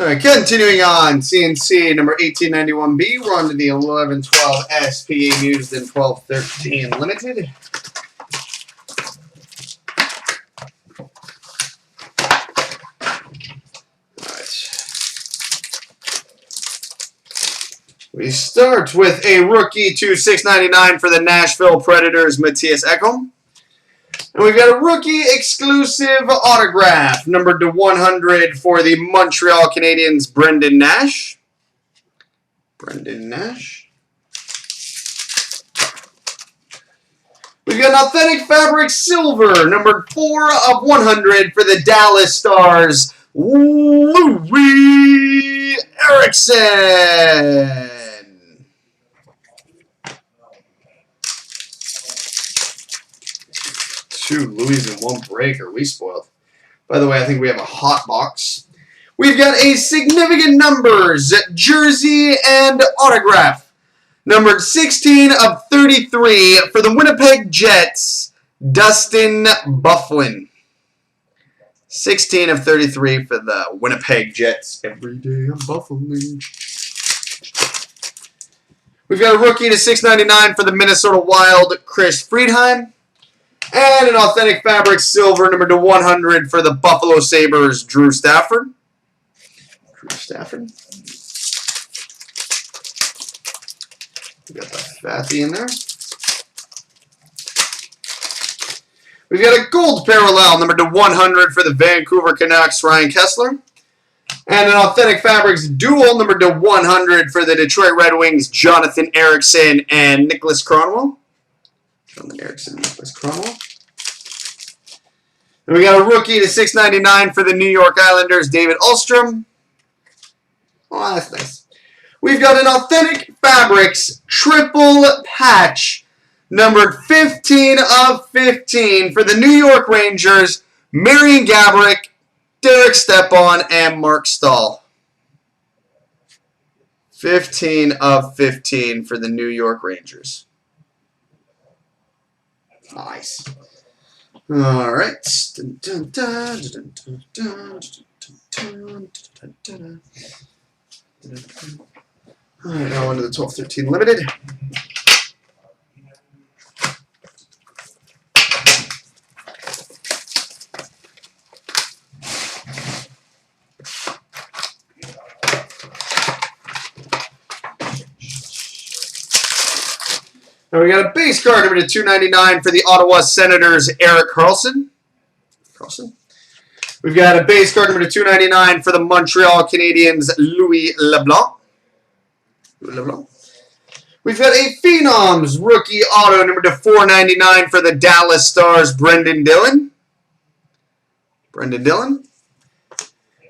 All right, continuing on, CNC number 1891B. We're on to the 1112 SPA Mused and 1213 Limited. We start with a rookie to 699 for the Nashville Predators, Matthias Ekholm. And we've got a rookie exclusive autograph, numbered to 100 for the Montreal Canadiens, Brendan Nash. We've got an authentic fabric silver, numbered 4 of 100 for the Dallas Stars, Louis Eriksson. Two Louis in one break. Are we spoiled? By the way, I think we have a hot box. We've got a significant numbers jersey and autograph, numbered 16 of 33 for the Winnipeg Jets, Dustin Byfuglien. 16 of 33 for the Winnipeg Jets. Every day I'm Byfuglien. We've got a rookie to 699 for the Minnesota Wild, Chris Friedheim. And an authentic fabric silver, number to 100 for the Buffalo Sabres, Drew Stafford. We got the fatty in there. We've got a gold parallel, number to 100 for the Vancouver Canucks, Ryan Kessler. And an authentic fabrics dual, number to 100 for the Detroit Red Wings, Jonathan Ericsson and Nicholas Cronwell. And we got a rookie to 699 for the New York Islanders, David Ullstrom. Oh, that's nice. We've got an authentic fabrics triple patch, numbered 15 of 15 for the New York Rangers, Marian Gaborik, Derek Stepan, and Mark Stahl. 15 of 15 for the New York Rangers. Nice. All right. All right, now on to the 1213 Limited. Now we got a base card number to 299 for the Ottawa Senators, Erik Karlsson. We've got a base card number to 299 for the Montreal Canadiens, Louis LeBlanc. We've got a Phenoms rookie auto number to 499 for the Dallas Stars, Brendan Dillon.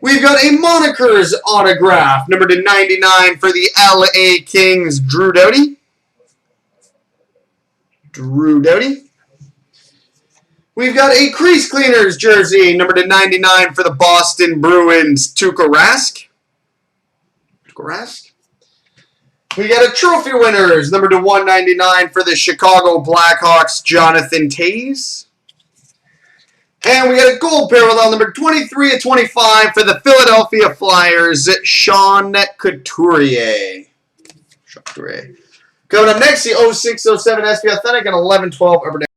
We've got a Monikers autograph number to 99 for the LA Kings, Drew Doughty. We've got a Crease Cleaners jersey, number to 99 for the Boston Bruins, Tuukka Rask. We got a Trophy Winners, number to 199 for the Chicago Blackhawks, Jonathan Toews. And we got a gold parallel, number 23 of 25 for the Philadelphia Flyers, Sean Couturier. Coming up next, the 06-07 SP Authentic and 11-12 Upper Deck.